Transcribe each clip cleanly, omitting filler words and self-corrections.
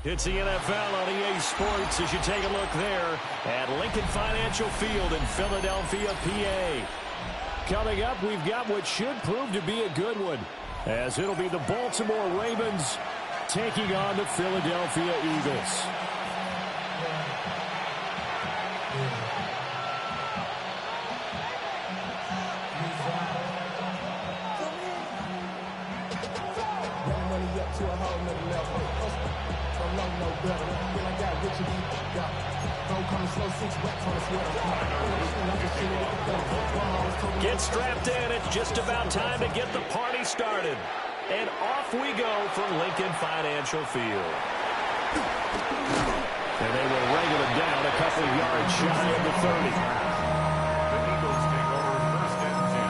It's the NFL on EA Sports as you take a look there at Lincoln Financial Field in Philadelphia, PA. Coming up, we've got what should prove to be a good one, as it'll be the Baltimore Ravens taking on the Philadelphia Eagles. Get strapped in. It's just about time to get the party started. And off we go from Lincoln Financial Field. And they will wrangle it down a couple of yards shy of the 30. The Eagles take over first and 10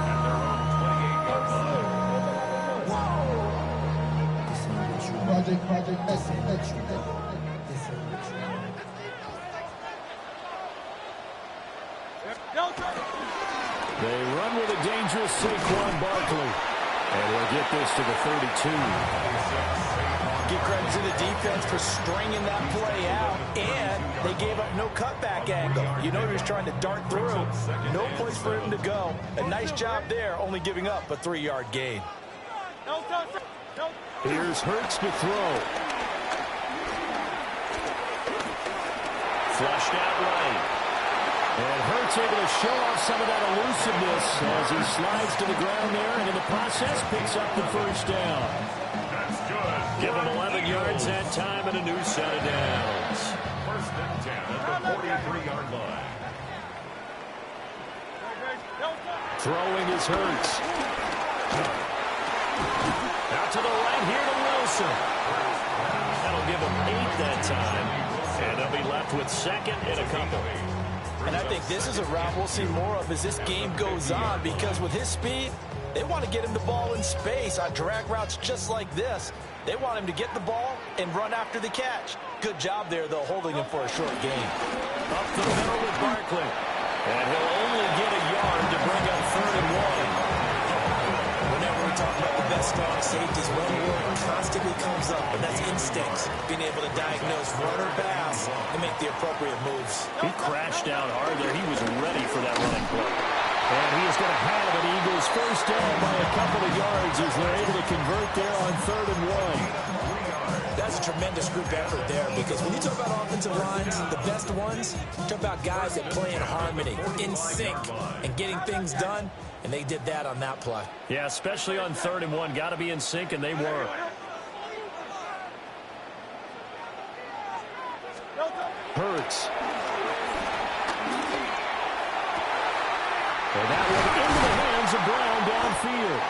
at their own 28-yard line. Project They run with a dangerous Saquon Barkley. And we'll get this to the 32. Give credit to the defense for stringing that play out, and they gave up no cutback angle. You know he was trying to dart through. No place for him to go. A nice job there, only giving up a 3-yard gain. Here's Hurts to throw. Flushed out right. And Hurts able to show off some of that elusiveness as he slides to the ground there, and in the process picks up the first down. That's good. Give him 11 yards that time and a new set of downs. First and 10 at the 43-yard line. Throwing is Hurts. Out to the right here to Wilson. That'll give him 8 that time. And they'll be left with second and a couple. And I think this is a route we'll see more of as this game goes on, because with his speed, they want to get him the ball in space on drag routes just like this. They want him to get the ball and run after the catch. Good job there, though, holding him for a short gain. Up the middle with Barkley. And he'll only get a yard to bring up 3rd and 1. Whenever we talk about the best strong safeties, one word constantly comes up, and that's instincts. Being able to diagnose run or pass and make the appropriate moves. He crashed out hard there. He was ready for that running play. And he is going to have an Eagles first down by a couple of yards as they're able to convert there on 3rd and 1. That's a tremendous group effort there, because when you talk about offensive lines, the best ones, talk about guys that play in harmony, in sync, and getting things done, and they did that on that play. Yeah, especially on 3rd and 1. Got to be in sync, and they were. Hurts. And that one into the hands of Brown downfield.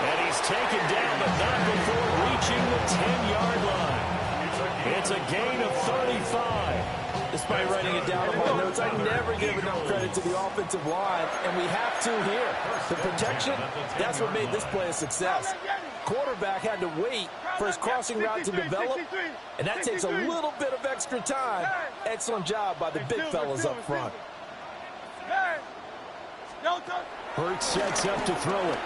And he's taken down, but not before reaching the 10-yard line. It's a gain of 35. Despite writing it down on my notes, I never give enough credit to the offensive line, and we have to here. The protection, that's what made this play a success. Quarterback had to wait for his crossing route to develop, and that takes a little bit of extra time. Excellent job by the big fellas up front. Hurts sets up to throw it.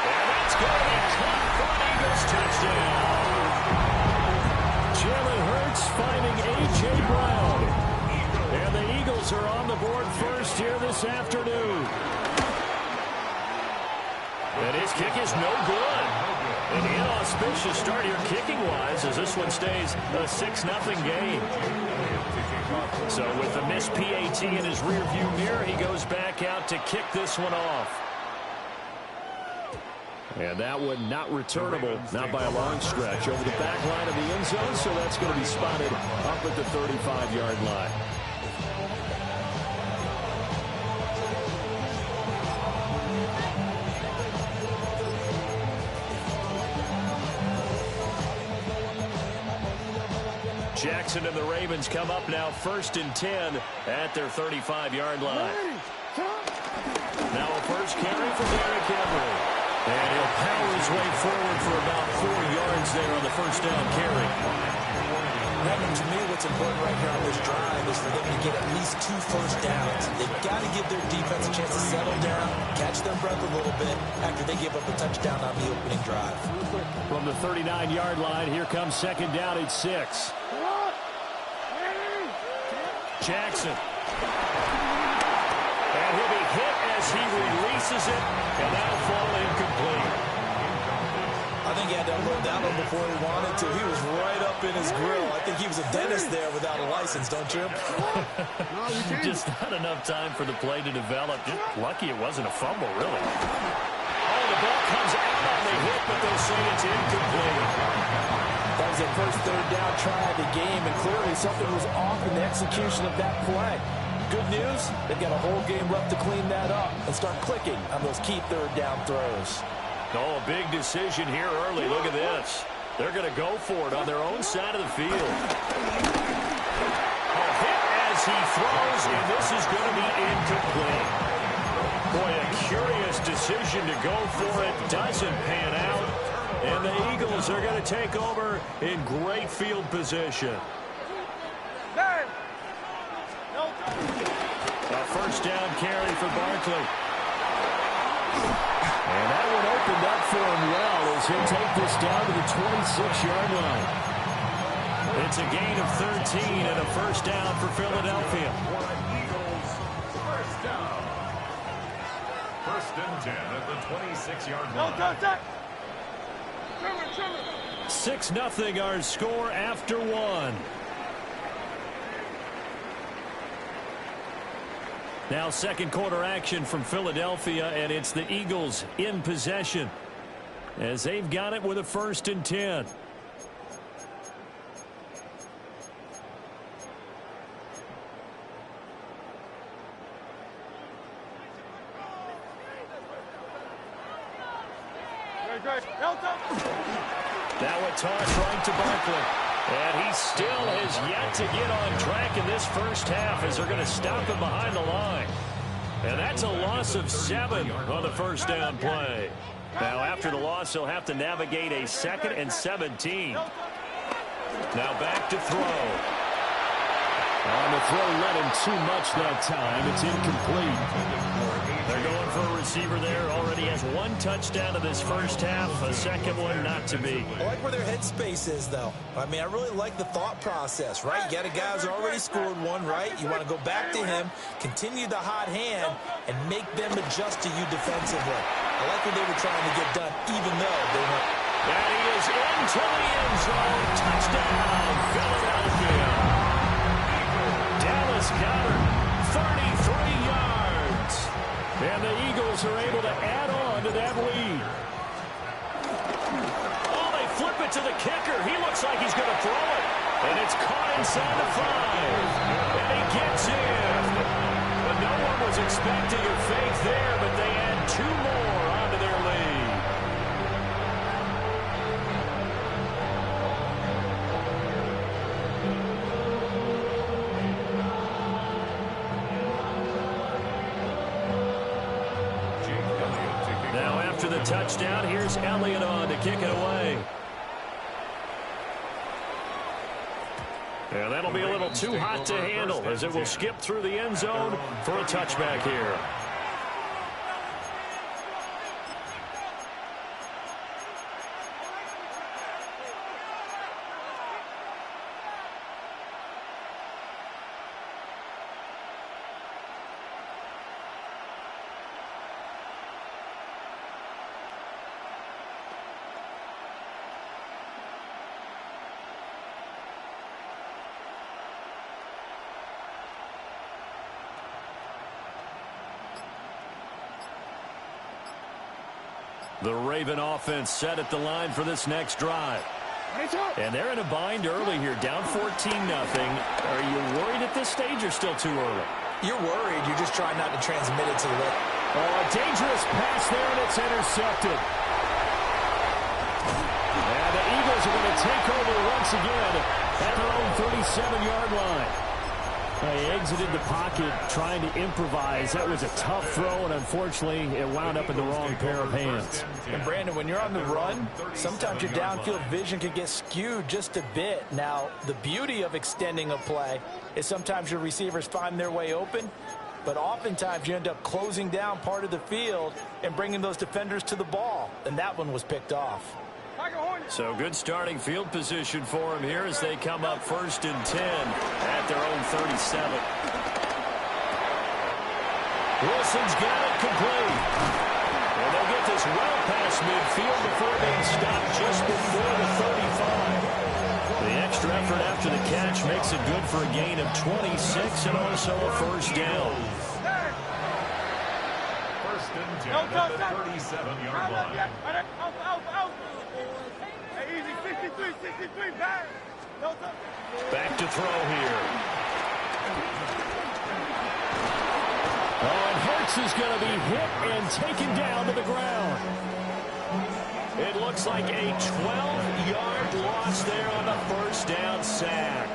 And that's going to be caught for an Eagles touchdown. Jalen Hurts finding A.J. Brown. And the Eagles are on the board first here this afternoon. And his kick is no good. An inauspicious start here kicking-wise as this one stays a 6-0 game. So with the missed PAT in his rearview mirror, he goes back out to kick this one off. And that one not returnable, not by a long stretch, over the back line of the end zone, so that's going to be spotted up at the 35-yard line. Jackson and the Ravens come up now 1st and 10 at their 35-yard line. Now a first carry for Derrick Henry. And he'll power his way forward for about 4 yards there on the first down carry. And to me, what's important right here on this drive is for them to get at least 2 first downs. They've got to give their defense a chance to settle down, catch their breath a little bit after they give up a touchdown on the opening drive. From the 39-yard line, here comes second down at 6. Jackson. And he'll be hit as he releases it, and that'll fall incomplete. I think he had to unload that one before he wanted to. He was right up in his grill. I think he was a dentist there without a license, don't you? Just not enough time for the play to develop. Just lucky it wasn't a fumble, really. Oh, the ball comes out on the hit, but they'll say it's incomplete. That was their first third down try of the game, and clearly something was off in the execution of that play. Good news, they've got a whole game left to clean that up and start clicking on those key third down throws. Oh, a big decision here early. Look at this. They're going to go for it on their own side of the field. A hit as he throws, and this is going to be incomplete. Boy, a curious decision to go for it. Doesn't pan out. And the Eagles are going to take over in great field position. A first down carry for Barkley. And that one opened up for him well as he'll take this down to the 26-yard line. It's a gain of 13 and a first down for Philadelphia. Eagles, first down. First and 10 at the 26-yard line. 6-0 our score after one. Now second quarter action from Philadelphia, and it's the Eagles in possession as they've got it with a first and 10. Now a toss right to Barkley. And he still has yet to get on track in this first half as they're going to stop him behind the line. And that's a loss of 7 on the first down play. Now after the loss, he'll have to navigate a 2nd and 17. Now back to throw. On the throw, let him too much that time. It's incomplete. They're going for a receiver there. Already has 1 touchdown in this first half. A second one not to be. I like where their headspace is, though. I mean, I really like the thought process, right? You got a guy who's already scored 1, right? You want to go back to him, continue the hot hand, and make them adjust to you defensively. I like what they were trying to get done, even though they weren't. And he is into the end zone. Touchdown, Philadelphia. Dallas Goedert, 33 yards. And the Eagles are able to add on to that lead. Oh, they flip it to the kicker. He looks like he's going to throw it. And it's caught inside the 5. And he gets in. But no one was expecting a fake there, but they add 2 more onto their lead. After the touchdown, here's Elliott on to kick it away. And that'll be a little too hot to handle as it will skip through the end zone for a touchback here. The Raven offense set at the line for this next drive. And they're in a bind early here, down 14-0. Are you worried at this stage or still too early? You're worried. You're just trying not to transmit it to the rest. Oh, a dangerous pass there, and it's intercepted. And the Eagles are going to take over once again at their own 37-yard line. He exited the pocket trying to improvise. That was a tough throw, and unfortunately, it wound up in the wrong pair of hands. And, Brandon, when you're on the run, sometimes your downfield vision can get skewed just a bit. Now, the beauty of extending a play is sometimes your receivers find their way open, but oftentimes you end up closing down part of the field and bringing those defenders to the ball, and that one was picked off. So good starting field position for him here as they come up 1st and 10 at their own 37. Wilson's got it complete. And they'll get this well past midfield before being stopped just before the 35. The extra effort after the catch makes it good for a gain of 26 and also a first down. First and 10 at the 37-yard line. Back to throw here. Oh, and Hurts is going to be hit and taken down to the ground. It looks like a 12-yard loss there on the first down sack.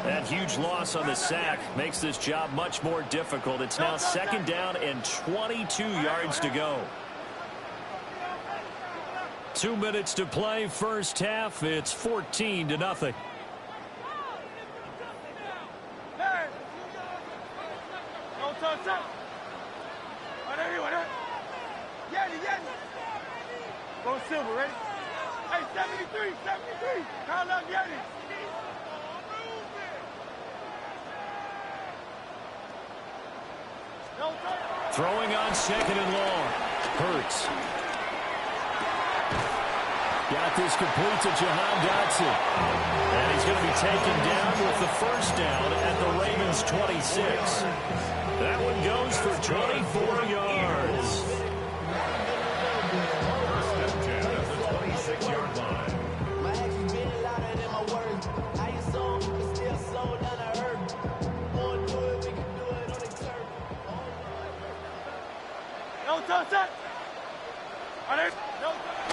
That huge loss on the sack makes this job much more difficult. It's now 2nd down and 22 yards to go. 2 minutes to play, first half. It's 14-0. Go Silver, ready? Hey, 73, call out Yanni. Throwing on 2nd and long. Hurts. Got this complete to Jahan Dotson. And he's going to be taken down with the first down at the Ravens' 26. That one goes for 24 yards. First and 10 at the 26-yard line.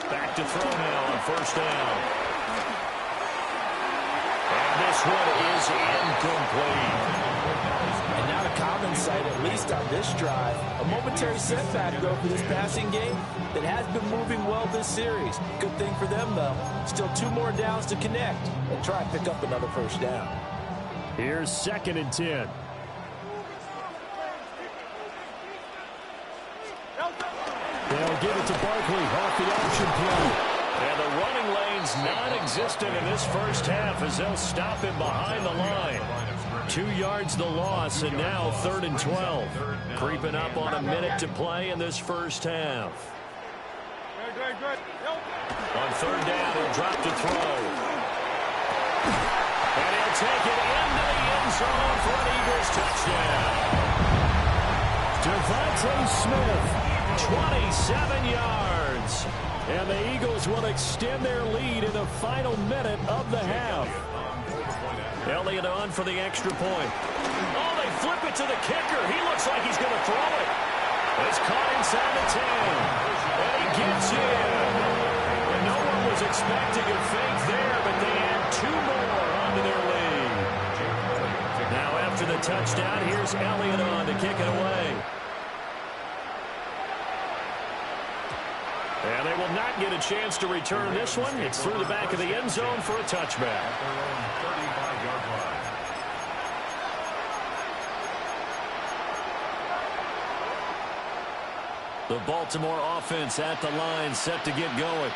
Back to throw now on first down. And this one is incomplete. And now the common sight, at least on this drive, a momentary setback, though, for this passing game that has been moving well this series. Good thing for them, though. Still 2 more downs to connect and try and pick up another first down. Here's 2nd and 10. They'll give it to Barkley off the option play. And the running lane's non-existent in this first half as they'll stop him behind the line. 2 yards the loss, and now 3rd and 12. Creeping up on a minute to play in this first half. On 3rd down, he'll drop to throw. And he'll take it into the end zone for an Eagles touchdown. Devontae Smith. 27 yards. And the Eagles will extend their lead in the final minute of the half. Elliott on for the extra point. Oh, they flip it to the kicker. He looks like he's going to throw it. It's caught inside the 10. And he gets in. And no one was expecting a fake there, but they add 2 more onto their lead. Now after the touchdown, here's Elliott on to kick it away. And they will not get a chance to return this one. It's through the back of the end zone for a touchback. The Baltimore offense at the line, set to get going.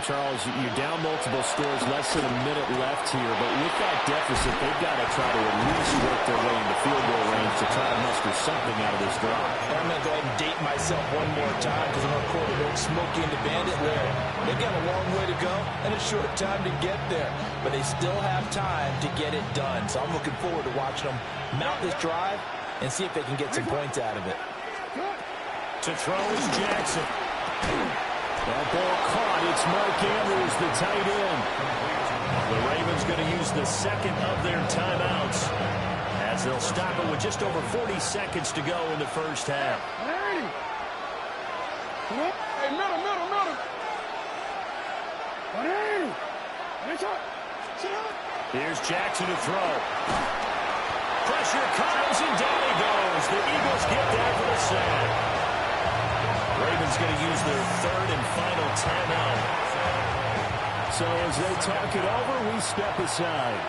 Charles, you're down multiple scores, less than a minute left here, but with that deficit, they've got to try to at least work their way into field goal range to try to muster something out of this drive. I'm going to go ahead and date myself one more time because I'm going to quote an old Smokey and the Bandit lyric. They've got a long way to go and a short time to get there, but they still have time to get it done. So I'm looking forward to watching them mount this drive and see if they can get some points out of it. To throw is Jackson. That ball caught. It's Mark Andrews, the tight end. The Ravens going to use the second of their timeouts as they'll stop it with just over 40 seconds to go in the first half. Hey, middle. Hey, sit up. Here's Jackson to throw. Pressure comes, and down he goes. The Eagles get that for the sack. Ravens going to use their third and final timeout. So as they talk it over, we step aside.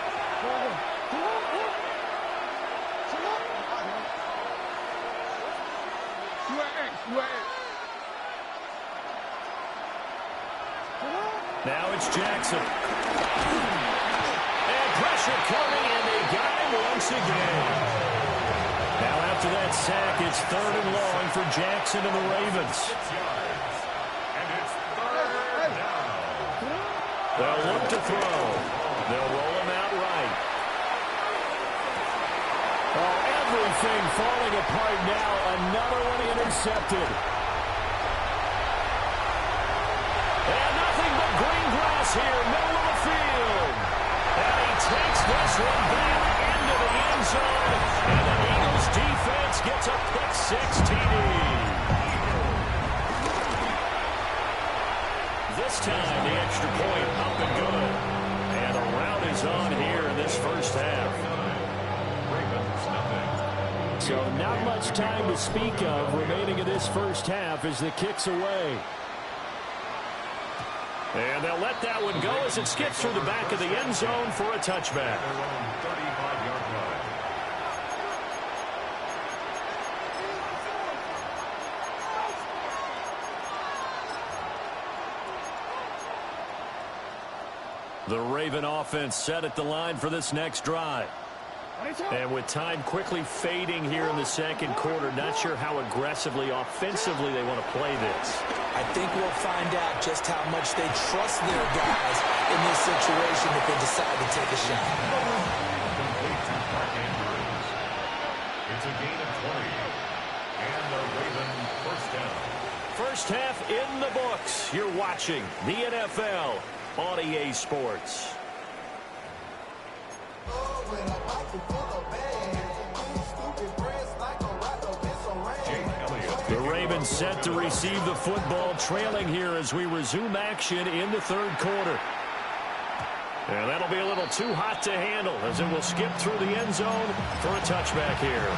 Now it's Jackson. And pressure coming, and they got him once again. Now after that sack, it's third and long for Jackson and the Ravens. And it's third down. They'll look to throw. They'll roll him out right. Oh, everything falling apart now. Another one intercepted. And nothing but green grass here, middle of the field. And he takes this one back into the end zone. And the Eagles defense gets a pick-six TD. This time, the extra point up and good. And a rout is on here in this first half. So not much time to speak of remaining in this first half as the kick's away. And they'll let that one go as it skips through the back of the end zone for a touchback. Their own 35-yard line. The Raven offense set at the line for this next drive. And with time quickly fading here in the second quarter, not sure how aggressively, offensively they want to play this. I think we'll find out just how much they trust their guys in this situation if they decide to take a shot. Complete to Mark Andrews. It's a gain of 20. And the Raven first down. First half in the books. You're watching the NFL on EA Sports. The Ravens set to receive the football, trailing here as we resume action in the third quarter. And that'll be a little too hot to handle as it will skip through the end zone for a touchback here.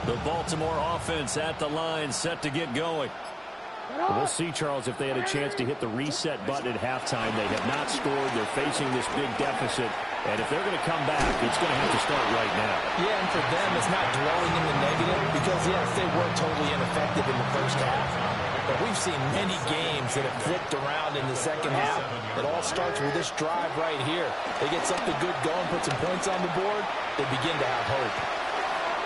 The Baltimore offense at the line, set to get going. We'll see, Charles, if they had a chance to hit the reset button at halftime. They have not scored. They're facing this big deficit. And if they're going to come back, it's going to have to start right now. Yeah, and for them, it's not dwelling in the negative because, yes, they were totally ineffective in the first half. But we've seen many games that have flipped around in the second half. It all starts with this drive right here. They get something good going, put some points on the board, they begin to have hope.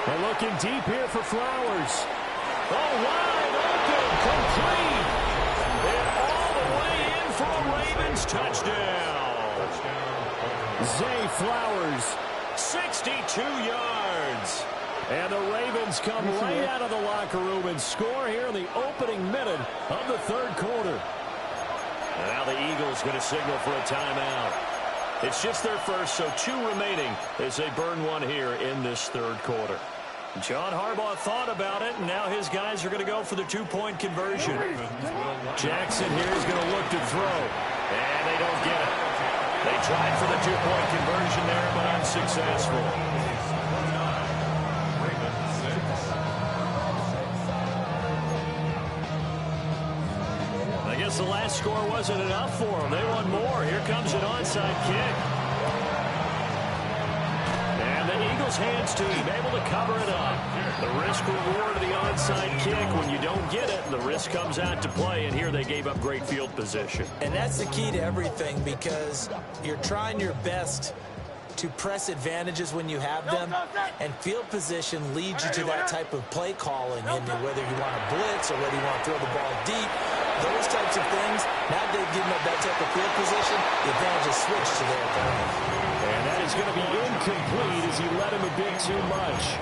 They're looking deep here for Flowers. Oh, wide open, complete. And all the way in for a Ravens touchdown. Zay Flowers, 62 yards. And the Ravens come right out of the locker room and score here in the opening minute of the third quarter. And now the Eagles going to signal for a timeout. It's just their first, so 2 remaining as they burn one here in this third quarter. John Harbaugh thought about it, and now his guys are going to go for the 2-point conversion. Jackson here is going to look to throw, and they don't get it. They tried for the 2-point conversion there, but unsuccessful. I guess the last score wasn't enough for them. They want more. Here comes an onside kick. And the Eagles hands team able to cover it up. The risk reward of the onside kick. When you don't get it, the risk comes out to play, and here they gave up great field position. And that's the key to everything because you're trying your best to press advantages when you have them, and field position leads you to that type of play calling, and whether you want to blitz or whether you want to throw the ball deep, those types of things, now they've given up that type of field position, the advantage is switched to their opponent. And that is going to be incomplete as he led him a bit too much.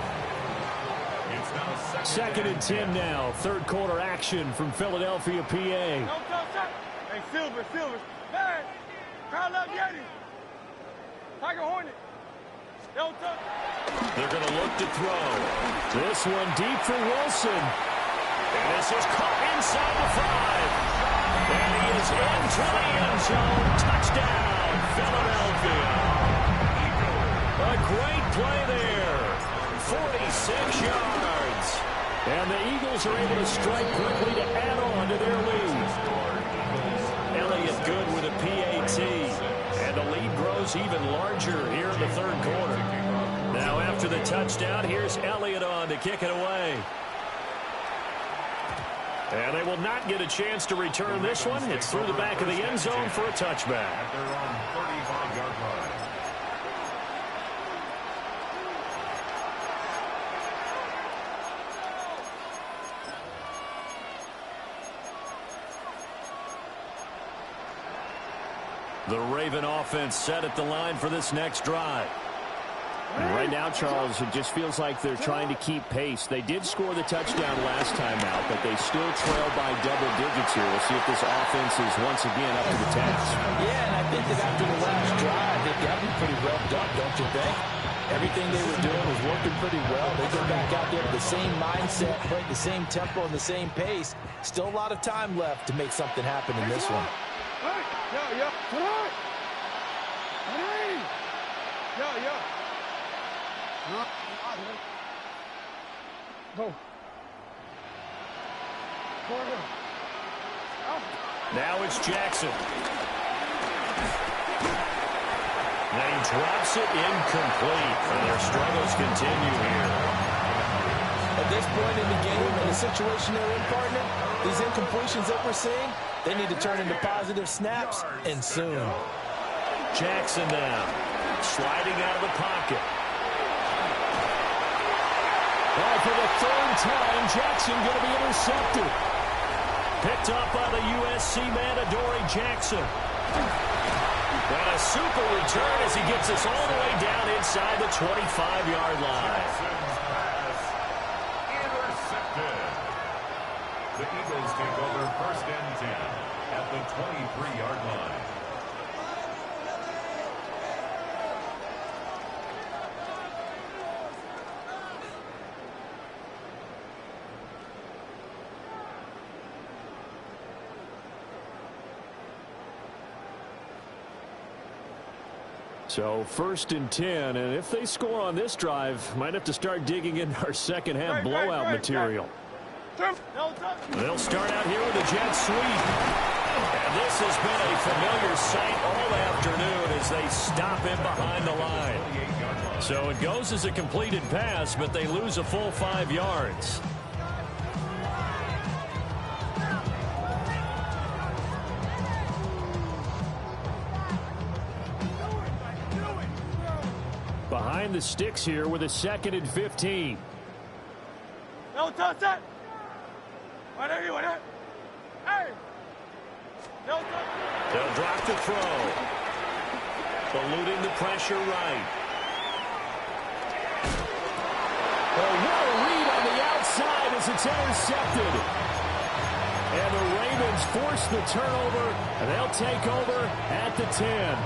Second and 10 now. Third quarter action from Philadelphia, PA. Hey, Silver. Man, Kyle out Yeti. Tiger Hornet. They're going to look to throw. This one deep for Wilson. And this is caught inside the 5. And he is into the end zone. Touchdown, Philadelphia. A great play there. 46 yards. And the Eagles are able to strike quickly to add on to their lead. Elliott good with a PAT. And the lead grows even larger here in the third quarter. Now after the touchdown, here's Elliott on to kick it away. And they will not get a chance to return this one. It's through the back of the end zone for a touchback. They're on 35-yard line. The Raven offense set at the line for this next drive. And right now, Charles, it just feels like they're trying to keep pace. They did score the touchdown last time out, but they still trail by double digits here. We'll see if this offense is once again up to the task. Yeah, and I think that after the last drive, they've got to be pretty well done, don't you think? Everything they were doing was working pretty well. They get back out there with the same mindset, playing the same tempo and the same pace. Still a lot of time left to make something happen in this one. Yo. Come on. Yo. Go. Now it's Jackson. Now he drops it incomplete. And their struggles continue here. At this point in the game, in the situation they're in, partner, these incompletions that we're seeing, they need to turn into positive snaps, and soon. Jackson now, sliding out of the pocket. Well, for the third time, Jackson going to be intercepted. Picked up by the USC man, Adoree Jackson. And a super return as he gets us all the way down inside the 25-yard line. The Eagles take over first and 10 at the 23-yard line. So first and 10, and if they score on this drive, might have to start digging into our second half blowout material. They'll start out here with a jet sweep. And this has been a familiar sight all afternoon as they stop him behind the line. So it goes as a completed pass, but they lose a full 5 yards. Behind the sticks here with a second and 15. No touch that. Hey. No touch. They'll drop the throw. Eluding the pressure right. Oh, what a read on the outside as it's intercepted. And the Ravens force the turnover, and they'll take over at the 10.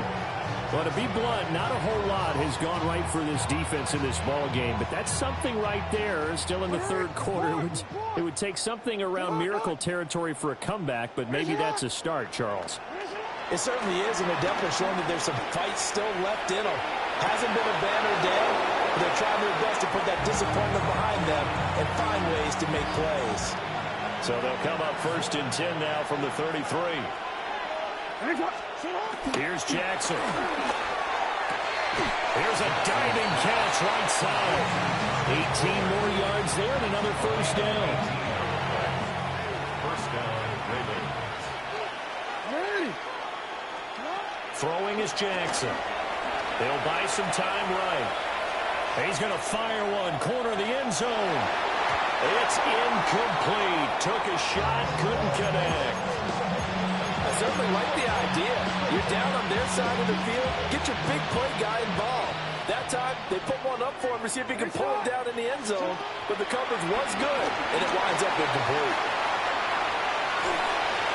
Well, to be blunt, not a whole lot has gone right for this defense in this ball game, but that's something right there. Still in the third quarter, it would take something around miracle territory for a comeback, but maybe that's a start, Charles. It certainly is, and they're definitely showing that there's some fight still left in them. Hasn't been a banner day, but they're trying their best to put that disappointment behind them and find ways to make plays. So they'll come up first and 10 now from the 33. Here's Jackson. Here's a diving catch right side. 18 more yards there and another first down. First down, Ravens. Throwing is Jackson. They'll buy some time right. He's going to fire one, corner of the end zone. It's incomplete. Took a shot, couldn't connect. I certainly like the idea. You're down on their side of the field. Get your big play guy involved. That time, they put one up for him to see if he can pull it down in the end zone, but the coverage was good, and it winds up incomplete.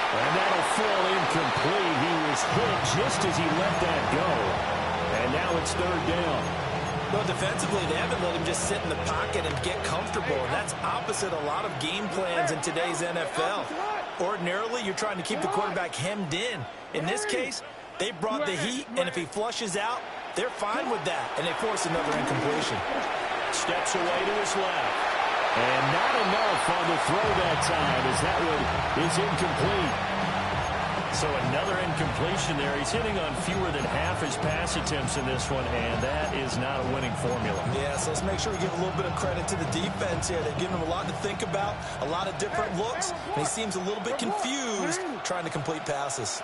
And that'll fall incomplete. He was hit just as he let that go. And now it's third down. Well, defensively, they haven't let him just sit in the pocket and get comfortable, and that's opposite a lot of game plans in today's NFL. Ordinarily, you're trying to keep the quarterback hemmed in. In this case, they brought the heat, and if he flushes out, they're fine with that, and they force another incompletion. Steps away to his left. And not enough on the throw that time as that one is incomplete. So another incompletion there. He's hitting on fewer than half his pass attempts in this one, and that is not a winning formula. Yeah, so let's make sure we give a little bit of credit to the defense here. They've given him a lot to think about, a lot of different looks, and he seems a little bit confused trying to complete passes.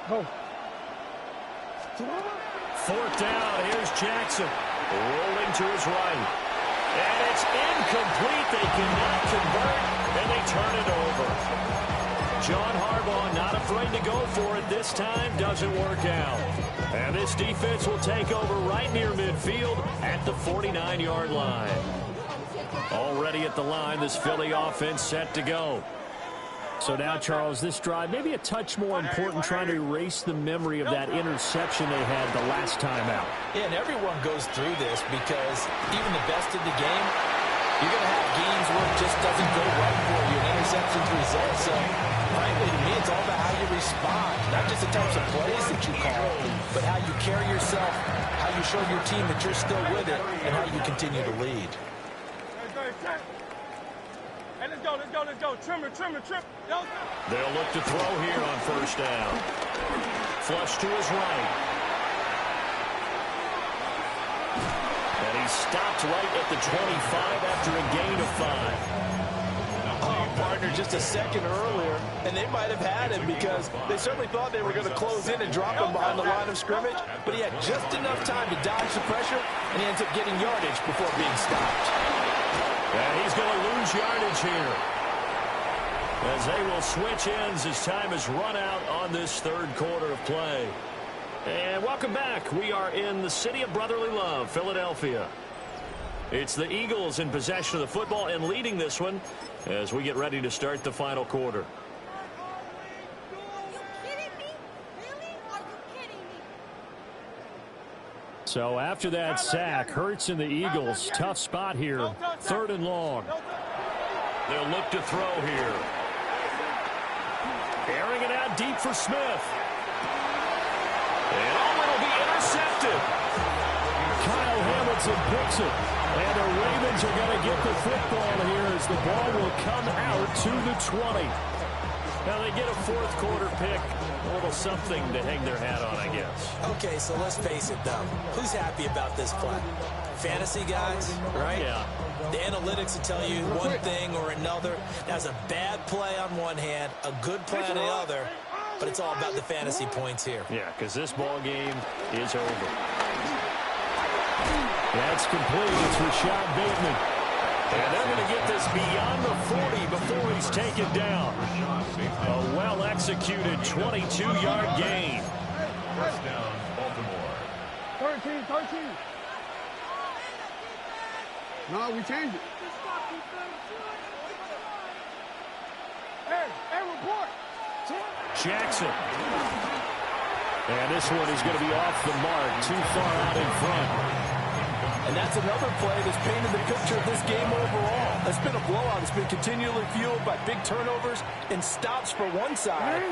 Go. Fourth down. Here's Jackson. Rolling to his right. And it's incomplete. They cannot convert, and they turn it over. John Harbaugh not afraid to go for it this time. Doesn't work out. And this defense will take over right near midfield at the 49-yard line. Already at the line, this Philly offense set to go. So now, Charles, this drive, maybe a touch more important, trying to erase the memory of that interception they had the last time out. Yeah, and everyone goes through this because even the best in the game, you're going to have games where it just doesn't go right for you, and interceptions result. So, frankly, to me, it's all about how you respond, not just the types of plays that you call, but how you carry yourself, how you show your team that you're still with it, and how you continue to lead. Hey, let's go. Trimmer. They'll look to throw here on first down. Flush to his right. And he stopped right at the 25 after a gain of 5. Oh, partner, just a second earlier, and they might have had him because they certainly thought they were going to close in and drop him behind the line of scrimmage, but he had just enough time to dodge the pressure, and he ends up getting yardage before being stopped. And he's going to lose yardage here, as they will switch ends as time is run out on this third quarter of play. And welcome back. We are in the city of brotherly love, Philadelphia. It's the Eagles in possession of the football and leading this one as we get ready to start the final quarter. So after that sack, Hurts and the Eagles, tough spot here, third and long. They'll look to throw here. Airing it out deep for Smith. And it'll be intercepted. Kyle Hamilton picks it. And the Ravens are going to get the football here as the ball will come out to the 20. Now they get a fourth quarter pick. A little something to hang their hat on, I guess. Okay, so let's face it, though. Who's happy about this play? Fantasy guys, right? Yeah. The analytics will tell you one thing or another. That's a bad play on one hand, a good play on the other, but it's all about the fantasy points here. Yeah, because this ball game is over. That's complete. It's Rashad Bateman. And they're going to get this beyond the 40 before he's taken down. A well-executed 22-yard gain. First down, Baltimore. 13. No, we changed it. Hey, report. Jackson. And this one is going to be off the mark, too far out in front. And that's another play that's painted the picture of this game overall. It's been a blowout. It's been continually fueled by big turnovers and stops for one side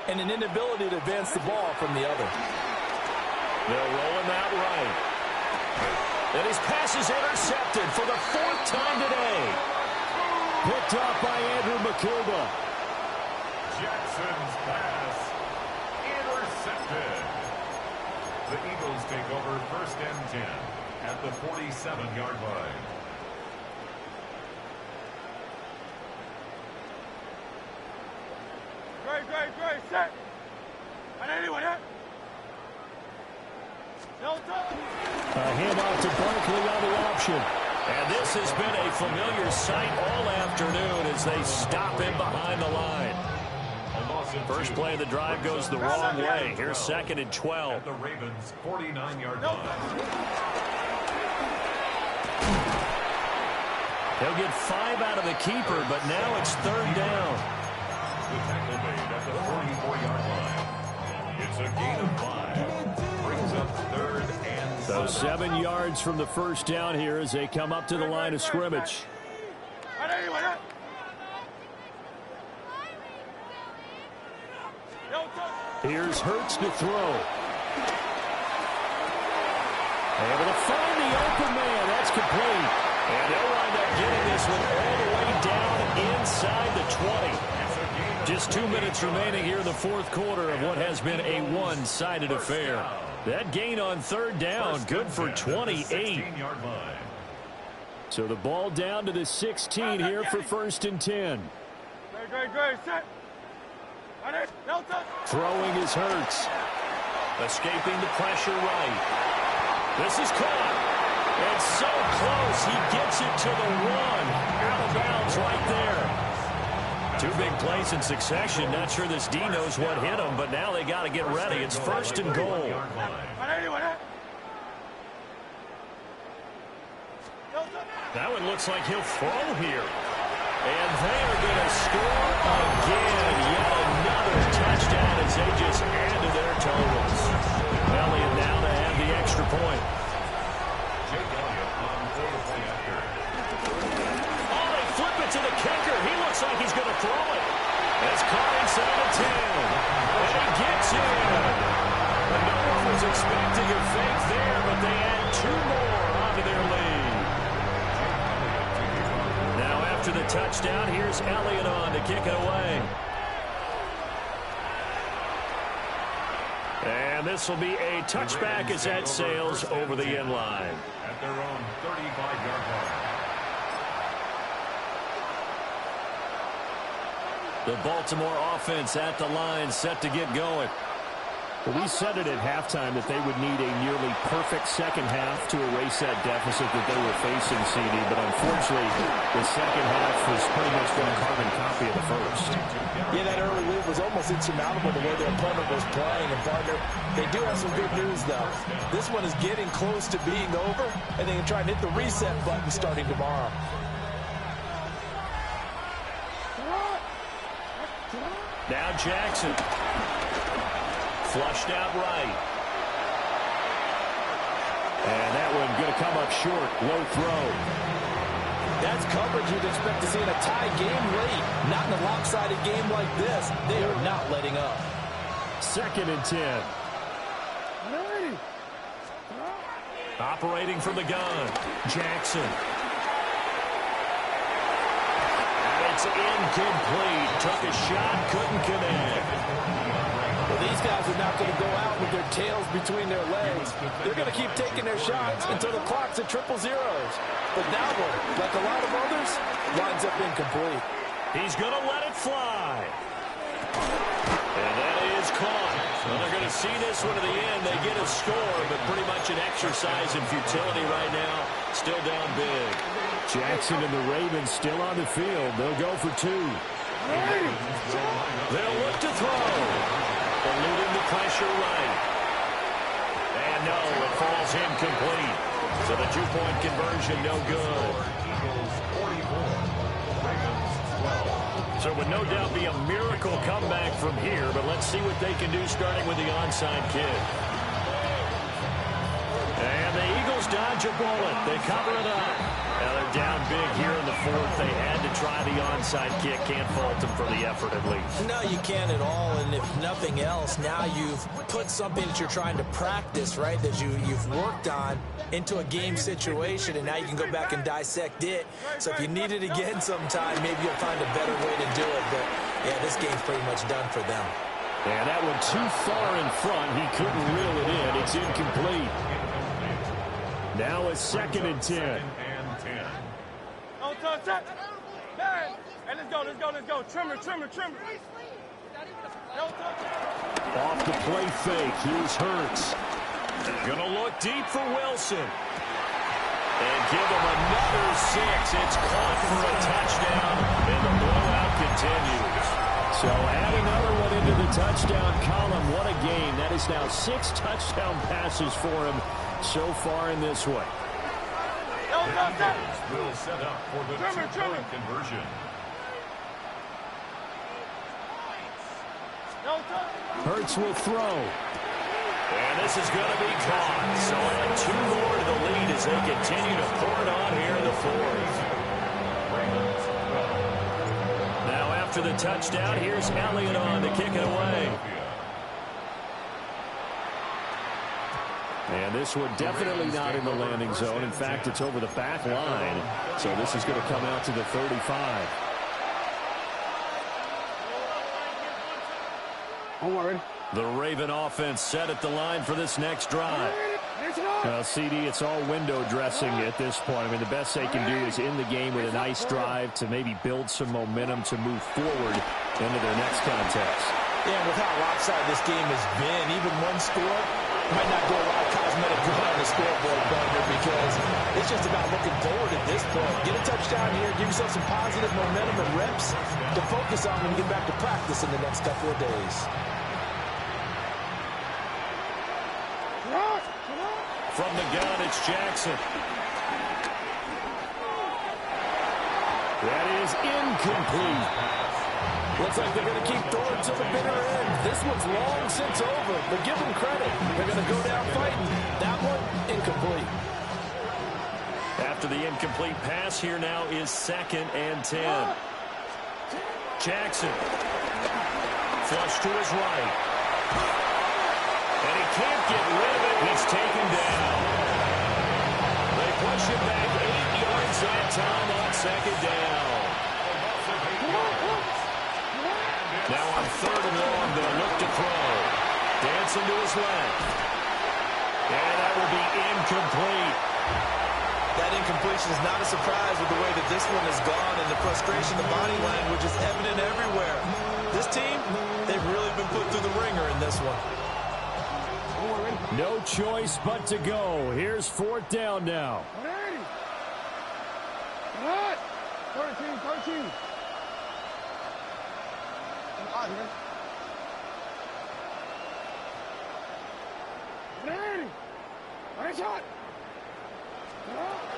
and an inability to advance the ball from the other. They'll roll him out right. And his pass is intercepted for the fourth time today. Picked up by Andrew McCulba. Jackson's pass intercepted. The Eagles take over first and 10 at the 47-yard line. Great, set. And anyone hit? A handoff to Barkley on the option. And this has been a familiar sight all afternoon as they stop him behind the line. A loss First play of the drive goes the wrong way. Here's 2nd and 12. At the Ravens' 49-yard line. He'll get 5 out of the keeper, but now it's 3rd down. The tackle made at the 44-yard line. It's a gain of 5. Brings up 3rd and 7. So 7 yards from the first down here as they come up to the line of scrimmage. Here's Hurts to throw. Able to find the open man. That's complete. And they'll wind up getting this one all the way down inside the 20. Just 2 minutes remaining here in the 4th quarter of what has been a one-sided affair. That gain on 3rd down, good for 28. So the ball down to the 16 here for 1st and 10. Great, set. Throwing is Hurts. Escaping the pressure right. This is caught. And so close. He gets it to the 1. Out of bounds right there. 2 big plays in succession. Not sure this D knows what hit him, but now they got to get ready. It's 1st and goal. That one looks like he'll throw here. And they are going to score again. Yet another touchdown as they just add to their totals. Elliott now to have the extra point. Oh, they flip it to the kicker. He looks like he's going to throw it. That's caught inside the 10. And he gets in. No one was expecting a fake there, but they add 2 more onto their lead. After the touchdown, here's Elliott on to kick it away. And this will be a touchback as that sails over the end line. At their own 35-yard line. The Baltimore offense at the line, set to get going. Well, we said it at halftime that they would need a nearly perfect second half to erase that deficit that they were facing, CD. But unfortunately, the second half was pretty much one carbon copy of the first. Yeah, that early lead was almost insurmountable the way their opponent was playing. And, partner, they do have some good news, though. This one is getting close to being over, and they can try and hit the reset button starting tomorrow. Now Jackson. Flushed out right. And that one going to come up short. Low throw. That's coverage you'd expect to see in a tie game late. Not in a lopsided game like this. They are not letting up. 2nd and 10. Operating from the gun. Jackson. And it's incomplete. Took a shot, couldn't connect. Well, these guys are not going to go out with their tails between their legs. They're going to keep taking their shots until the clock's at 000. But that one, like a lot of others, winds up incomplete. He's going to let it fly. And that is caught. Well, they're going to see this one to the end. They get a score, but pretty much an exercise in futility right now. Still down big. Jackson and the Ravens still on the field. They'll go for 2. They'll look to throw. Eluding the pressure right. And no, it falls incomplete. So the 2-point conversion no good. Eagles 44, Ravens 12. So it would no doubt be a miracle comeback from here, but let's see what they can do starting with the onside kick. And the Eagles dodge a bullet. They cover it up. Now they're down big here in the 4th. They had to try the onside kick. Can't fault them for the effort at least. No, you can't at all. And if nothing else, now you've put something that you're trying to practice, right, that you've worked on into a game situation, and now you can go back and dissect it. So if you need it again sometime, maybe you'll find a better way to do it. But, yeah, this game's pretty much done for them. And that one too far in front. He couldn't reel it in. It's incomplete. Now a 2nd and 10. On touch that. Hey, let's go. Trimmer. Off the play fake. Here's Hurts. Gonna look deep for Wilson. And give him another 6. It's caught for a touchdown, and the blowout continues. So add another one into the touchdown column. What a game. That is now 6 touchdown passes for him so far in this one. Will set up for the two-point conversion. Hurts will throw. And this is going to be caught. So add 2 more to the lead as they continue to pour it on here in the fourth. Now after the touchdown, here's Elliott on to kick it away. And this one definitely not in the landing zone. In fact, it's over the back line. So this is going to come out to the 35. The Raven offense set at the line for this next drive. Well, CD, it's all window dressing at this point. I mean, the best they can do is in the game with a nice drive to maybe build some momentum to move forward into their next contest. Yeah, with how lopsided this game has been, even one score might not do a lot of cosmetic good on the scoreboard, Bender, because it's just about looking forward at this point. Get a touchdown here, give yourself some positive momentum and reps to focus on when you get back to practice in the next couple of days. From the gun, it's Jackson. That is incomplete. Looks like they're going to keep throwing to the bitter end. This one's long since over, but give them credit. They're going to go down fighting. That one, incomplete. After the incomplete pass, here now is 2nd and 10. Jackson. Flush to his right. And he can't get rid of it. He's taken down. They push him back 8 yards that time on 2nd down. Now on 3rd and long, they'll look to throw. Dancing to his left. And that will be incomplete. That incompletion is not a surprise with the way that this one has gone, and the frustration, the body language is evident everywhere. This team, they've really been put through the ringer in this one. No choice but to go. Here's 4th down now. 13.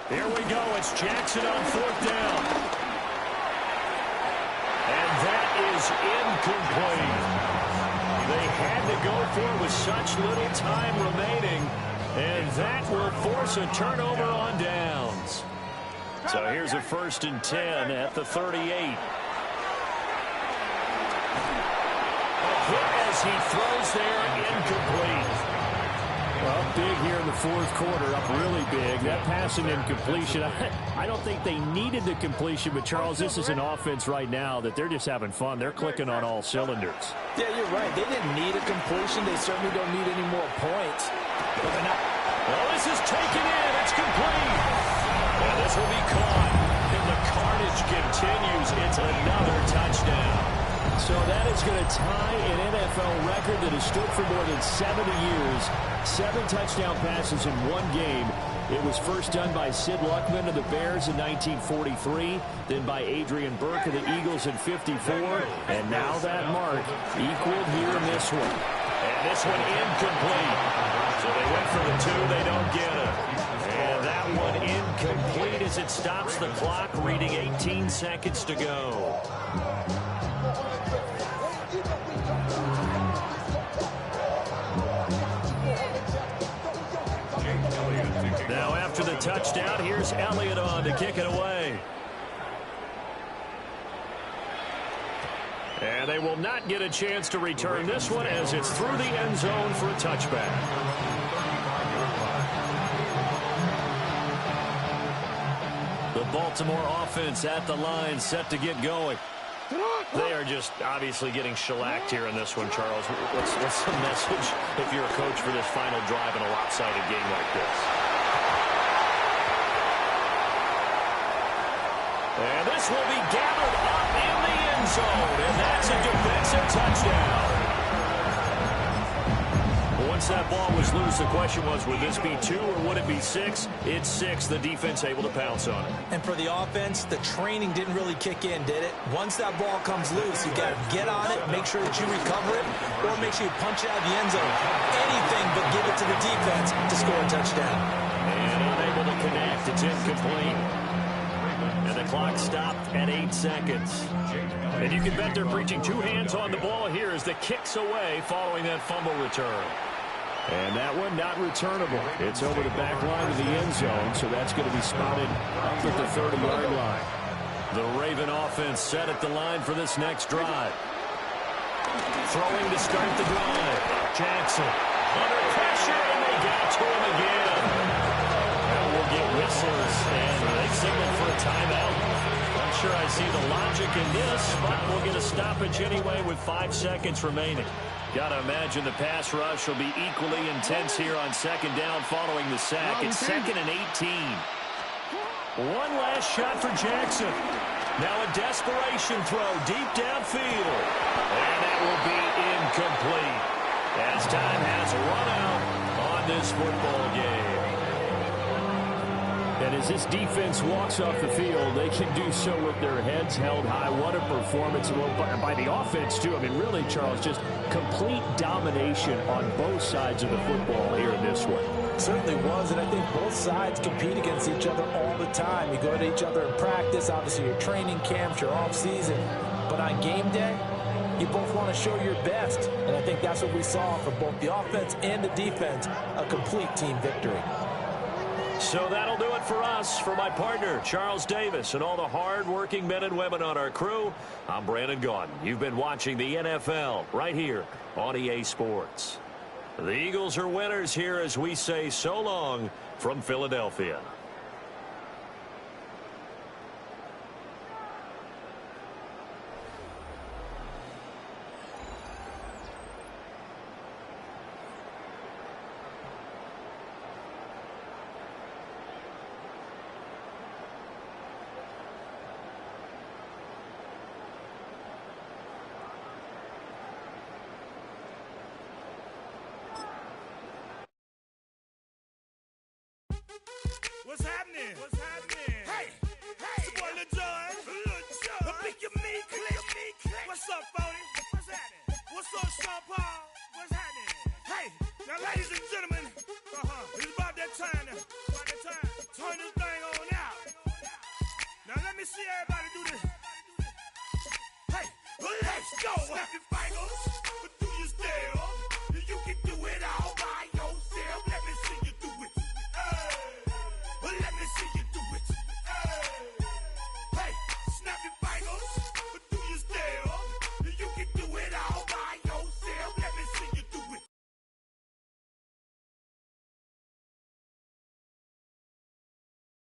Here we go. It's Jackson on 4th down. And that is incomplete. They had to go for it with such little time remaining. And that will force a turnover on downs. So here's a 1st and 10 at the 38. As he throws there, incomplete. Well, big here in the 4th quarter, up really big. That passing incompletion, I don't think they needed the completion, but Charles, this is an offense right now that they're just having fun. They're clicking on all cylinders. Yeah, you're right. They didn't need a completion. They certainly don't need any more points. But they're not. Well, this is taken in. It's complete. And this will be caught. And the carnage continues. It's another touchdown. So that is going to tie an NFL record that has stood for more than 70 years. 7 touchdown passes in one game. It was first done by Sid Luckman of the Bears in 1943, then by Adrian Burke of the Eagles in 54, and now that mark equaled here in this one. And this one incomplete. So they went for the 2, they don't get it. And that one incomplete as it stops the clock, reading 18 seconds to go. Now after the touchdown, here's Elliott on to kick it away. And they will not get a chance to return this one as it's through the end zone for a touchback. The Baltimore offense at the line, set to get going. They are just obviously getting shellacked here in this one, Charles. What's the message if you're a coach for this final drive in a lopsided game like this? And this will be gathered up in the end zone, and that's a defensive touchdown. once that ball was loose, the question was, would this be 2 or would it be 6? It's 6. The defense able to pounce on it. And for the offense, the training didn't really kick in, did it? Once that ball comes loose, you got to get on it, make sure that you recover it, or make sure you punch it out of the end zone. Anything but give it to the defense to score a touchdown. And unable to connect. It's incomplete. And the clock stopped at 8 seconds. And you can bet they're preaching 2 hands on the ball here as the kick's away following that fumble return. And that one not returnable. It's over the back line of the end zone, so that's going to be spotted up at the 30-yard line. The Raven offense set at the line for this next drive. Throwing to start the drive. Jackson under pressure, and they got to him again. And we'll get whistles, and they signal for a timeout. Not sure I see the logic in this, but we'll get a stoppage anyway with 5 seconds remaining. Got to imagine the pass rush will be equally intense here on second down following the sack. It's 2nd and 18. One last shot for Jackson. Now a desperation throw deep downfield. And that will be incomplete as time has run out on this football game. And as this defense walks off the field, they can do so with their heads held high. What a performance by the offense, too. I mean, really, Charles, just complete domination on both sides of the football here in this one. Certainly was, and I think both sides compete against each other all the time. You go to each other in practice, obviously your training camps, your off-season. But on game day, you both want to show your best. And I think that's what we saw from both the offense and the defense, a complete team victory. So that'll do it for us. For my partner, Charles Davis, and all the hard-working men and women on our crew, I'm Brandon Gaudin. You've been watching the NFL right here on EA Sports. The Eagles are winners here as we say so long from Philadelphia. What's happening? What's happening? Hey, it's your boy Lil Jon. The Pick Your Me Click. What's up, Phony? What's happening? What's up, Sean Paul? What's happening? Hey, now, ladies and gentlemen, it's about that time to turn this thing on out. Now, let me see everybody.